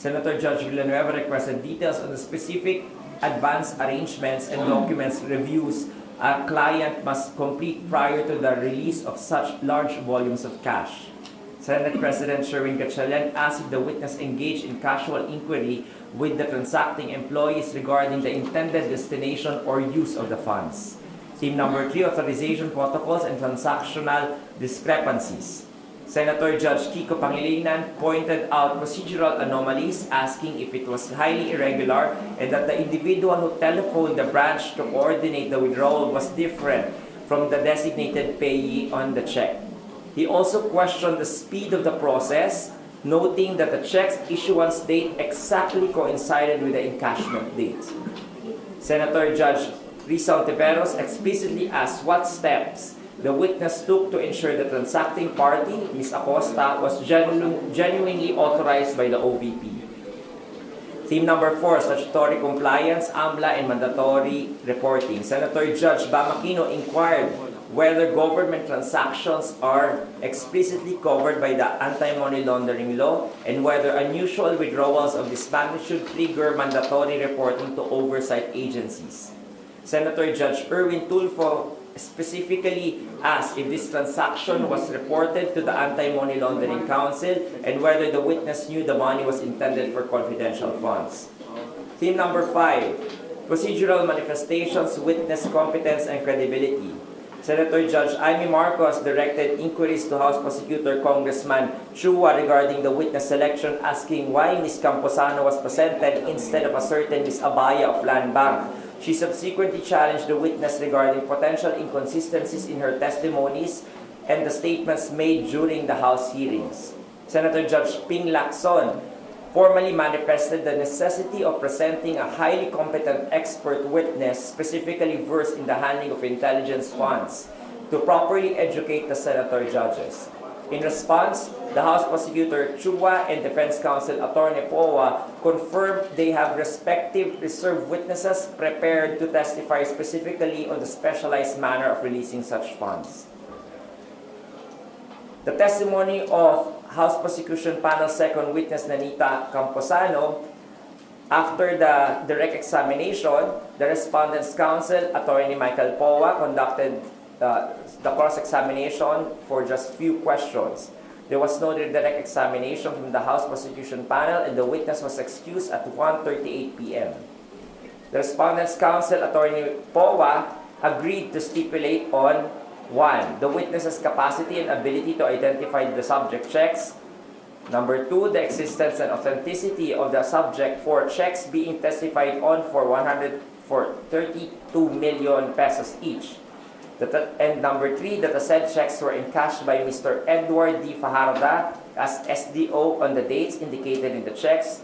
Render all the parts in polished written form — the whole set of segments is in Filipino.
Senator Judge Villanueva requested details on the specific advance arrangements and documents reviews a client must complete prior to the release of such large volumes of cash. Senate President Sherwin Gatchalian asked if the witness engaged in casual inquiry with the transacting employees regarding the intended destination or use of the funds. Theme number 3, authorization protocols and transactional discrepancies. Senator Judge Kiko Pangilinan pointed out procedural anomalies, asking if it was highly irregular and that the individual who telephoned the branch to coordinate the withdrawal was different from the designated payee on the check. He also questioned the speed of the process, noting that the check's issuance date exactly coincided with the encashment date. Senator Judge Rizal Tiveros explicitly asked what steps the witness took to ensure the transacting party, Ms. Acosta, was genuinely authorized by the OVP. Theme number 4, statutory compliance, AMLA, and mandatory reporting. Senator Judge Bam Aquino inquired whether government transactions are explicitly covered by the anti-money laundering law and whether unusual withdrawals of this magnitude trigger mandatory reporting to oversight agencies. Senator Judge Erwin Tulfo specifically asked if this transaction was reported to the Anti-Money Laundering Council and whether the witness knew the money was intended for confidential funds. Theme number 5, procedural manifestations, witness competence and credibility. Senator Judge Amy Marcos directed inquiries to House Prosecutor Congressman Chua regarding the witness selection, asking why Ms. Camposano was presented instead of a certain Ms. Abaya of Land Bank. She subsequently challenged the witness regarding potential inconsistencies in her testimonies and the statements made during the House hearings. Senator Judge Ping Lacson formally manifested the necessity of presenting a highly competent expert witness specifically versed in the handling of intelligence funds to properly educate the senator judges. In response, the House Prosecutor Chua and Defense Counsel Attorney Poa confirmed they have respective reserve witnesses prepared to testify specifically on the specialized manner of releasing such funds. The testimony of House Prosecution Panel Second Witness Nanita Camposano. After the direct examination, the Respondent's Counsel, Attorney Michael Poa, conducted the cross-examination for just few questions. There was no direct examination from the House Prosecution Panel and the witness was excused at 1:38 p.m. The Respondent's Counsel, Attorney Poa, agreed to stipulate on 1. The witness's capacity and ability to identify the subject checks. Number 2, the existence and authenticity of the subject for checks being testified on for 32 million pesos each. And number 3, that the said checks were encashed by Mr. Edward D. Fajarda as SDO on the dates indicated in the checks.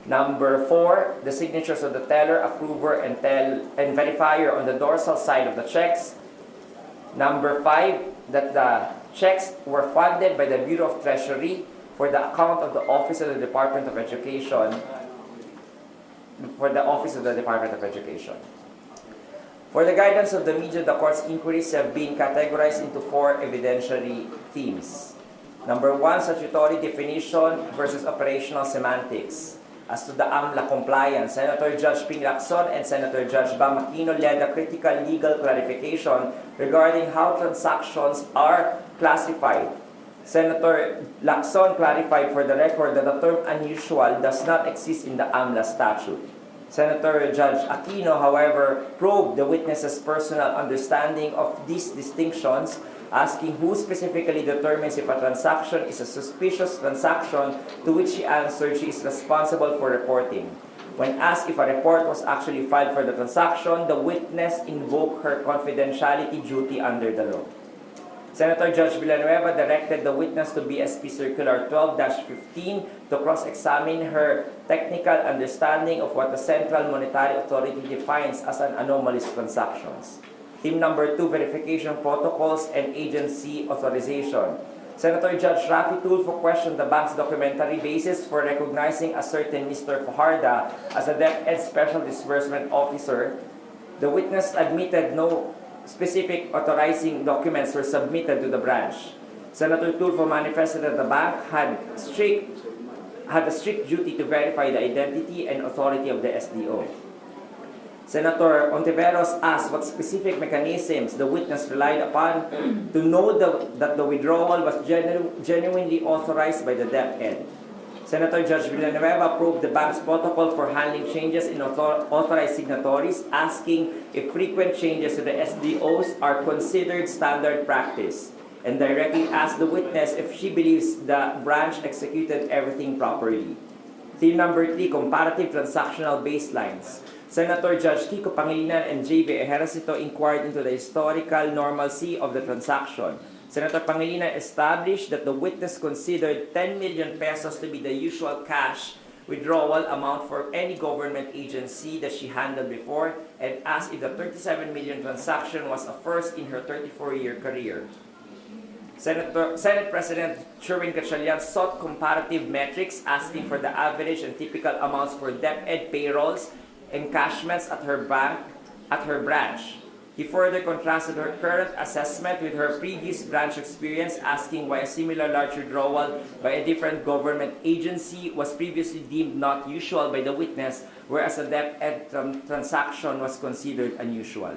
Number 4, the signatures of the teller, approver, and verifier on the dorsal side of the checks. Number 5, that the checks were funded by the Bureau of Treasury for the account of the Office of the Department of Education. For the guidance of the media, the court's inquiries have been categorized into 4 evidentiary themes. Number 1, statutory definition versus operational semantics. As to the AMLA compliance, Senator Judge Ping Lacson and Senator Judge Bam Aquino led a critical legal clarification regarding how transactions are classified. Senator Lacson clarified for the record that the term unusual does not exist in the AMLA statute. Senator Judge Aquino, however, probed the witness's personal understanding of these distinctions, asking who specifically determines if a transaction is a suspicious transaction, to which she answered she is responsible for reporting. When asked if a report was actually filed for the transaction, the witness invoked her confidentiality duty under the law. Senator Judge Villanueva directed the witness to BSP Circular 12-15 to cross-examine her technical understanding of what the Central Monetary Authority defines as an anomalous transactions. Theme number 2, verification protocols and agency authorization. Senator Judge Rafi Tulfo questioned the bank's documentary basis for recognizing a certain Mr. Fajarda as a DepEd Special Disbursement Officer. The witness admitted no specific authorizing documents were submitted to the branch. Senator Tulfo manifested that the bank had strict had a strict duty to verify the identity and authority of the SDO. Senator Ontiveros asked what specific mechanisms the witness relied upon to know that the withdrawal was genuinely authorized by the DepEd. Senator Judge Villanueva approved the bank's protocol for handling changes in authorized signatories, asking if frequent changes to the SDOs are considered standard practice, and directly asked the witness if she believes the branch executed everything properly. Theme number 3, comparative transactional baselines. Senator Judge Kiko Pangilinan and J.B. Ejercito inquired into the historical normalcy of the transaction. Senator Pangilinan established that the witness considered 10 million pesos to be the usual cash withdrawal amount for any government agency that she handled before, and asked if the 37 million transaction was a first in her 34-year career. Senate President Sherwin Gatchalian sought comparative metrics, asking for the average and typical amounts for DepEd payrolls, encashments at her branch. He further contrasted her current assessment with her previous branch experience, asking why a similar large withdrawal by a different government agency was previously deemed not usual by the witness, whereas a DepEd transaction was considered unusual.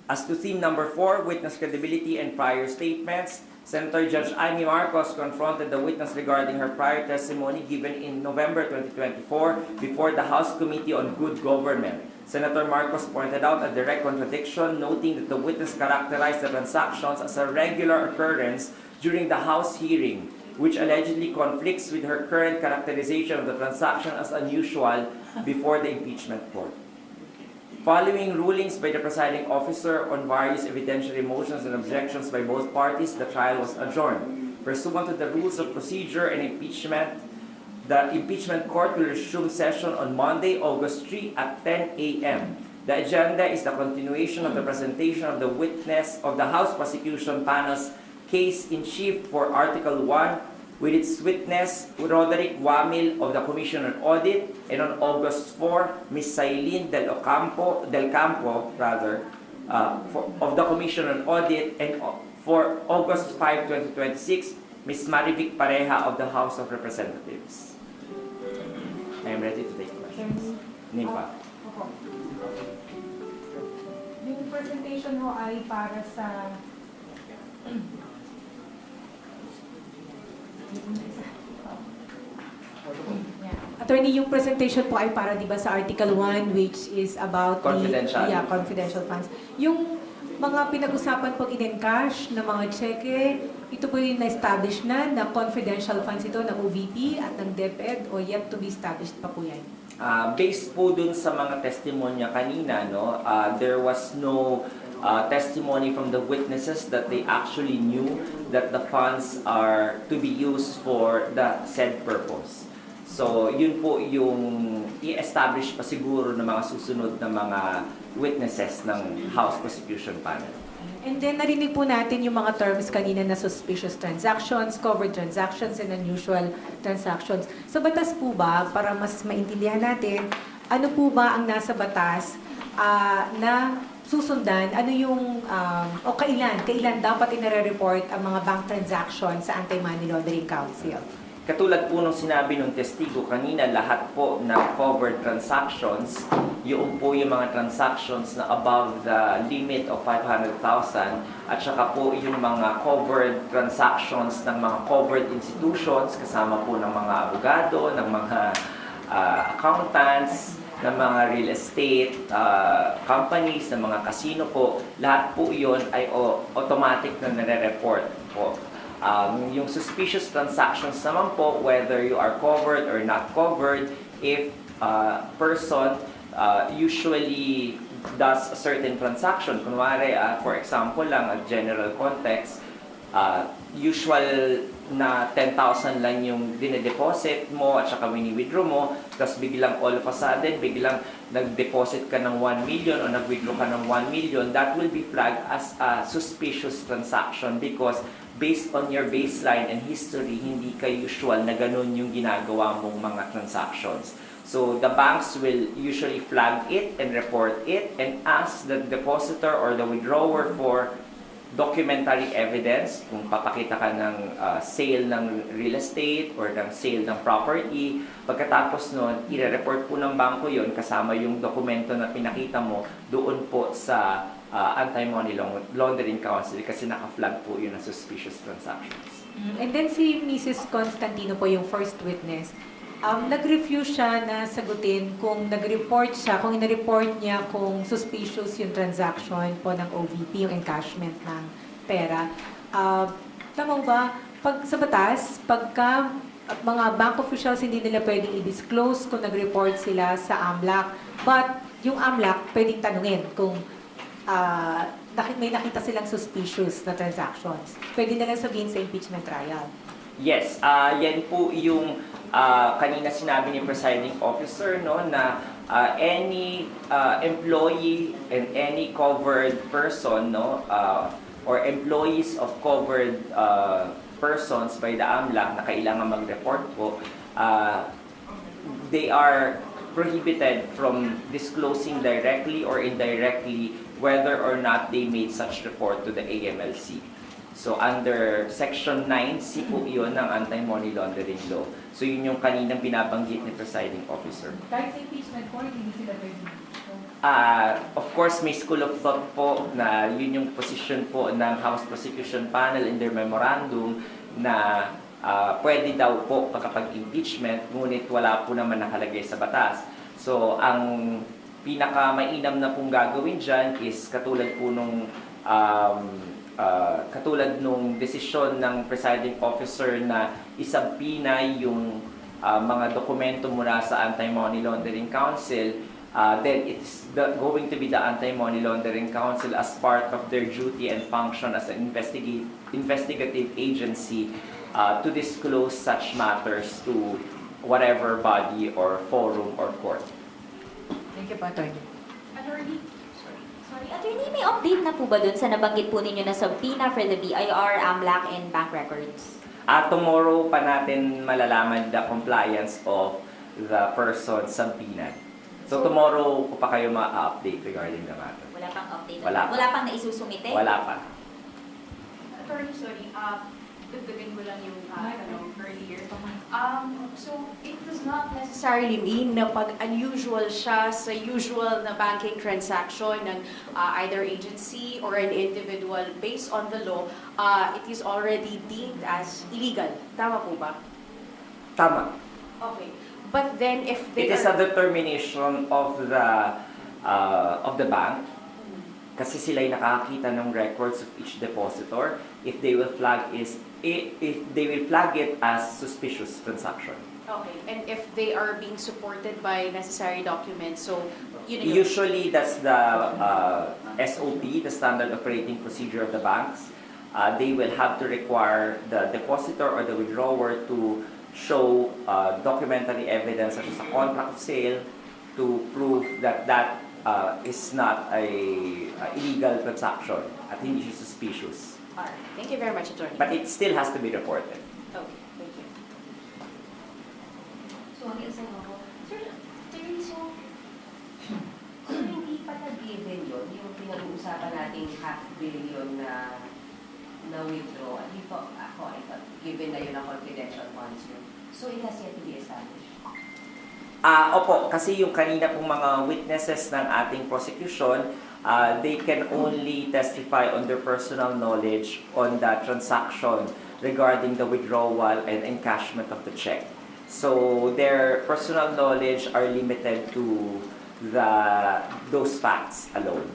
As to theme number 4, witness credibility and prior statements, Senator Judge Amy Marcos confronted the witness regarding her prior testimony given in November 2024 before the House Committee on Good Government. Senator Marcos pointed out a direct contradiction, noting that the witness characterized the transactions as a regular occurrence during the House hearing, which allegedly conflicts with her current characterization of the transaction as unusual before the impeachment court. Following rulings by the presiding officer on various evidentiary motions and objections by both parties, the trial was adjourned. Pursuant to the rules of procedure and impeachment, the impeachment court will resume session on Monday, August 3 at 10 a.m. The agenda is the continuation of the presentation of the witness of the House Prosecution Panel's case-in-chief for Article 1 with its witness, Roderick Wamil of the Commission on Audit, and on August 4, Ms. Sailin del Campo, of the Commission on Audit, and for August 5, 2026, Ms. Marivic Pareja of the House of Representatives. I am ready to take questions. Nimpa. Yung presentation mo ay para sa Attorney, yung presentation po ay para, di ba, sa Article 1, which is about confidential. Confidential funds. Yung mga pinag-usapan pag in-encash na mga cheque, ito po yung na-establish na confidential funds ito ng OVP at ng DepEd, o yet to be established pa po yan? Based po dun sa mga testimonya kanina, no, there was no testimony from the witnesses that they actually knew that the funds are to be used for the said purpose. So, yun po yung i-establish pa siguro ng mga susunod na mga witnesses ng House Prosecution Panel. And then, narinig po natin yung mga terms kanina na suspicious transactions, covered transactions, and unusual transactions. Sa batas po ba, para mas maintindihan natin, ano po ba ang nasa batas na susundan, ano yung, o kailan dapat inare-report ang mga bank transactions sa Anti-Money Laundering Council? Katulad po nung sinabi ng testigo kanina, lahat po ng covered transactions, yung po yung mga transactions na above the limit of 500,000, at saka po yung mga covered transactions ng mga covered institutions, kasama po ng mga abogado, ng mga accountants, ng mga real estate companies, ng mga casino po, lahat po yun ay automatic na nare-report po. Yung suspicious transactions naman po, whether you are covered or not covered, if person usually does a certain transaction, kunwari, for example lang, a general context, usual na 10,000 lang yung dinedeposit mo at saka wini-withdraw mo, tapos biglang all of a sudden, biglang nag-deposit ka ng 1 million o nag-withdraw ka ng 1 million, that will be flagged as a suspicious transaction because based on your baseline and history, hindi ka usual na ganun yung ginagawa mong mga transactions. So the banks will usually flag it and report it and ask the depositor or the withdrawer for documentary evidence, kung papakita ka ng sale ng real estate or ng sale ng property. Pagkatapos nun, i-report po ng bangko yon kasama yung dokumento na pinakita mo doon po sa Anti-Money Laundering Council kasi naka-flag po yun na suspicious transactions. And then si Mrs. Constantino po yung first witness. Nag-refuse siya na sagutin kung nag-report siya, kung in-report niya kung suspicious yung transaction po ng OVP, yung encashment ng pera. Tama ba? Pag sa batas, pagka mga bank officials hindi nila pwedeng i-disclose kung nag-report sila sa AMLAC, but yung AMLAC pwedeng tanungin kung may nakita silang suspicious na transactions. Pwede na lang sabihin sa impeachment trial. Yes, yan po yung kanina sinabi ni presiding officer, no, na any employee and any covered person, no, or employees of covered persons by the AMLAC na kailangan mag-report po, they are prohibited from disclosing directly or indirectly whether or not they made such report to the AMLC. So under Section 9C po yun ng Anti-Money Laundering Law. So yun yung kaninang binabanggit ni presiding officer. Kahit sa impeachment court, hindi sila pwede. Of course, may school of thought po na yun yung position po ng House Prosecution Panel in their memorandum na pwede daw po pagkapag-impeachment, ngunit wala po naman nakalagay sa batas. So ang pinaka-mainam na pong gagawin dyan is katulad po nung katulad nung desisyon ng presiding officer na isabpina yung mga dokumento mula sa Anti-Money Laundering Council, then it's going to be the Anti-Money Laundering Council as part of their duty and function as an investigative agency to disclose such matters to whatever body or forum or court. Thank you po, Atty. Attorney, may update na po ba dun sa nabanggit po ninyo na subpoena for the BIR, AMLAC, and bank records? Tomorrow pa natin malalaman the compliance of the person subpoenaed. So tomorrow po pa kayo ma-update regarding the matter. Wala pang update? Wala pa. Wala pang naisusumite? Wala pa. Attorney, sorry, dagdagan ko lang yung tanong earlier. So, it does not necessarily mean na pag unusual siya sa usual na banking transaction ng either agency or an individual based on the law, it is already deemed as illegal. Tama po ba? Tama. Okay. But then if they It is a determination of the bank kasi sila'y nakakita ng records of each depositor if they will flag it as suspicious transaction. Okay. And if they are being supported by necessary documents, so Usually that's the SOP, the standard operating procedure of the banks. They will have to require the depositor or the withdrawer to show documentary evidence such as a contract of sale to prove that is not a illegal transaction at hindi siya suspicious. Alright. Thank you very much, Attorney. But it still has to be reported. Okay. Thank you. So, ang isa ako, sir, so hindi pa na-given yun, yung pinag-uusapan nating $500 million na withdraw, at hindi po ako, I thought, given na yun ang confidential funds yun. So, it has yet to be established. Opo, kasi yung kanina pong mga witnesses ng ating prosecution, they can only testify on their personal knowledge on the transaction regarding the withdrawal and encashment of the check. So their personal knowledge are limited to those facts alone.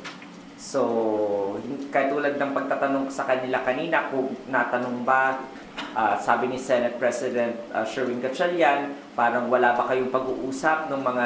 So, katulad ng pagtatanong sa kanila kanina, kung natanong ba, sabi ni Senate President Sherwin Gatchalian, parang wala ba kayong pag-uusap ng mga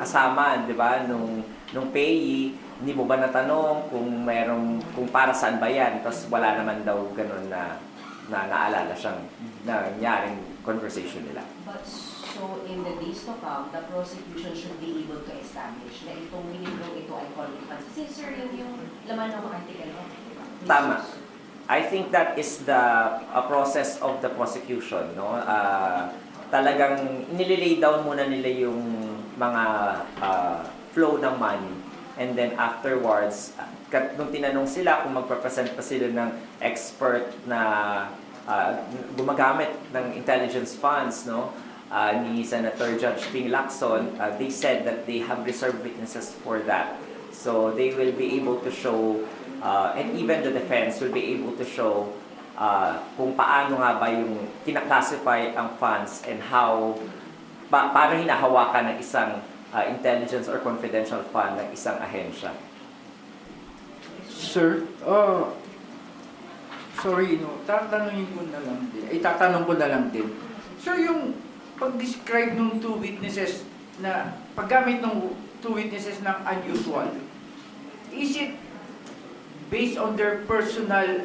kasama, di ba, nung payee, hindi mo ba natanong kung para saan ba yan? Tapos wala naman daw ganun na naalala siyang nangyaring conversation nila. But so, in the days to come, the prosecution should be able to establish na itong winidraw ito ay public funds. Kasi sir, yung laman ng article, Tama. I think that is the process of the prosecution, no? Talagang nililay down muna nila yung mga flow ng money. And then afterwards, nung tinanong sila kung magpapresent pa sila ng expert na gumagamit ng intelligence funds, no, ni Senator Judge Ping Lacson, they said that they have reserved witnesses for that. So they will be able to show, and even the defense will be able to show kung paano nga ba yung kinaklasify ang funds and how, paano hinahawakan ng isang intelligence or confidential fund ng isang ahensya. Sir, sorry, no, tatanungin ko na lang din. Tatanong ko na lang din. Sir, yung pag-describe ng two witnesses na paggamit ng two witnesses ng unusual, is it based on their personal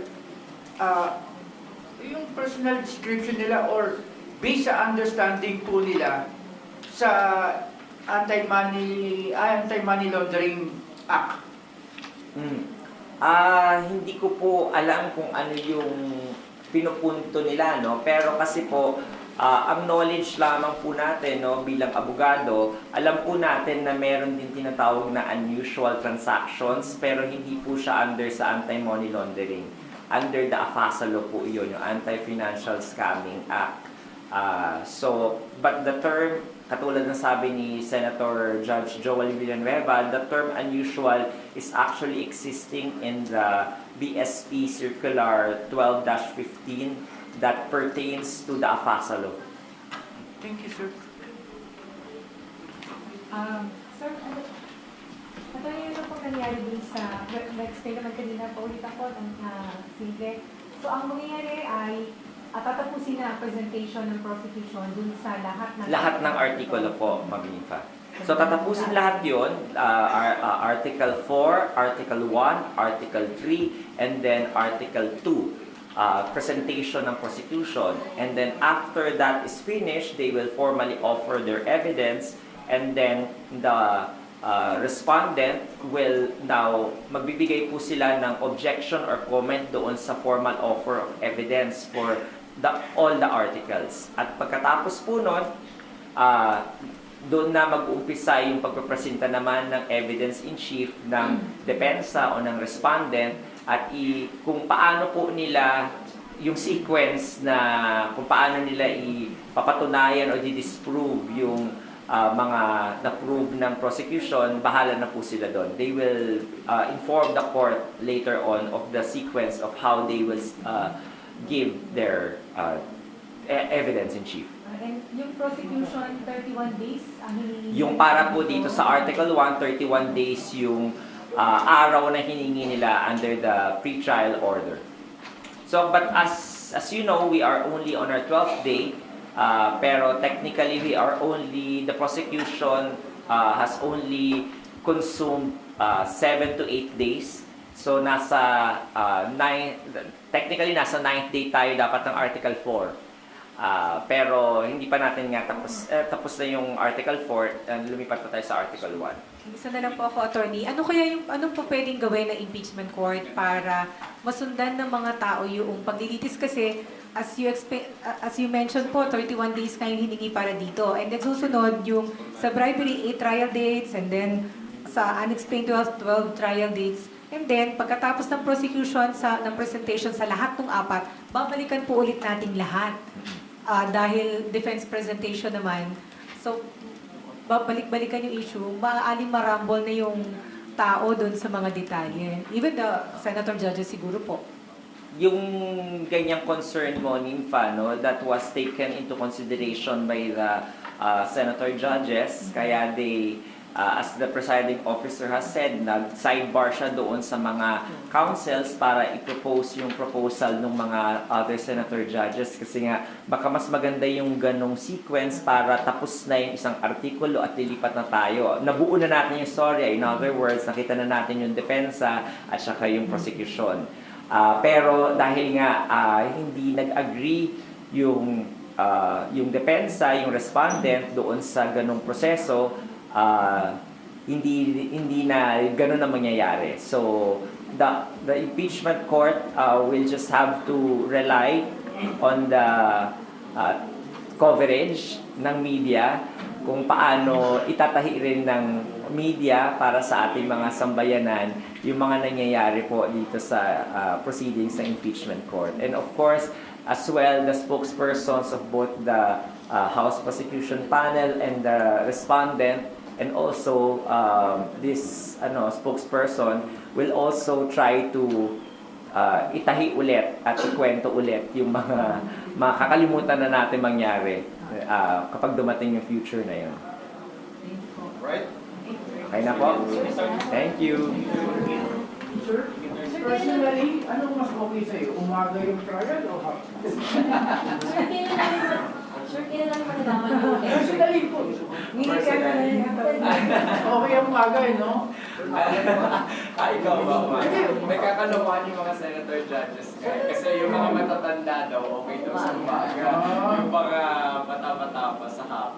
yung personal description nila or based sa understanding po nila sa anti-money laundering act? Hindi ko po alam kung ano yung pinupunto nila, no? Pero kasi po, ang knowledge lamang po natin, no, bilang abogado, alam po natin na meron din tinatawag na unusual transactions, pero hindi po siya under sa anti-money laundering. Under the AFASA po yun, yung Anti-Financial Scamming Act. But the term, katulad ng sabi ni Senator Judge Joel Villanueva, the term unusual is actually existing in the BSP Circular 12-15 that pertains to the AFASA law. Thank you, sir. Sir, ano yung pong nangyari dun sa, na-explain naman kanina, paulit ako ng simple. So, ang mangyayari ay tatapusin na ang presentation ng prosecution dun sa lahat ng Artikulo po, Ma'am Ninfa. So, tatapusin lahat yun, Article 4, Article 1, Article 3, and then Article 2. Presentation ng prosecution, and then after that is finished, they will formally offer their evidence, and then the respondent will now magbibigay po sila ng objection or comment doon sa formal offer of evidence for all the articles. At pagkatapos po nun, doon na mag-uumpisa yung pagpapresenta naman ng evidence in chief ng depensa o ng respondent at kung paano po nila yung sequence na kung paano nila ipapatunayan o di-disprove yung mga na-prove ng prosecution, bahala na po sila doon. They will inform the court later on of the sequence of how they will give their evidence in chief. And yung prosecution, 31 days? Yung para po dito sa Article 1, 31 days yung araw na hiningi nila under the pre-trial order. So, but as you know, we are only on our 12th day, pero technically the prosecution has only consumed 7 to 8 days. So, technically nasa 9th day tayo dapat ng Article 4. Pero hindi pa natin nga tapos na yung Article 4, lumipat pa tayo sa Article 1. Isa na lang po ako, attorney. Anong po pwedeng gawin ng impeachment court para masundan ng mga tao yung paglilitis? Kasi, as you mentioned po, 31 days kayo hiningi para dito. And then susunod yung sa bribery, 8 trial dates, and then sa unexplained 12 trial dates. And then, pagkatapos ng prosecution, ng presentation sa lahat ng 4, babalikan po ulit nating lahat. Dahil defense presentation naman. So, babalik-balikan yung issue, maaaring marambol na yung tao doon sa mga detalye. Even the senator judges siguro po. Yung ganyang concern mo, Ninfa, no, that was taken into consideration by the senator judges, kaya they, as the presiding officer has said, nag-sidebar siya doon sa mga councils para i-propose yung proposal ng mga other senator judges kasi nga baka mas maganda yung ganong sequence para tapos na yung isang artikulo at lilipat na tayo. Nabuo na natin yung story. In other words, nakita na natin yung depensa at saka yung prosecution. Pero dahil nga hindi nag-agree yung depensa, yung respondent doon sa ganong proseso, hindi na gano'n na mangyayari. So, the impeachment court will just have to rely on the coverage ng media kung paano itatahi rin ng media para sa ating mga sambayanan yung mga nangyayari po dito sa proceedings ng impeachment court. And of course, as well, the spokespersons of both the House Prosecution Panel and the respondent, and also this spokesperson will also try to itahi ulit at ikwento ulit yung mga makakalimutan na natin mangyari kapag dumating yung future na yun. Right? Okay na po? Thank you. Sir, personally, anong mas okay sa'yo? Umaga yung trial o hapon? Sir, kailan naman nalaman yung Personally po. Okay ang umaga no? Ikaw ba? May kakalokohan yung mga senator judges kasi yung mga matatanda daw okay daw sa umaga. Yung mga bata-bata pa sa hapon.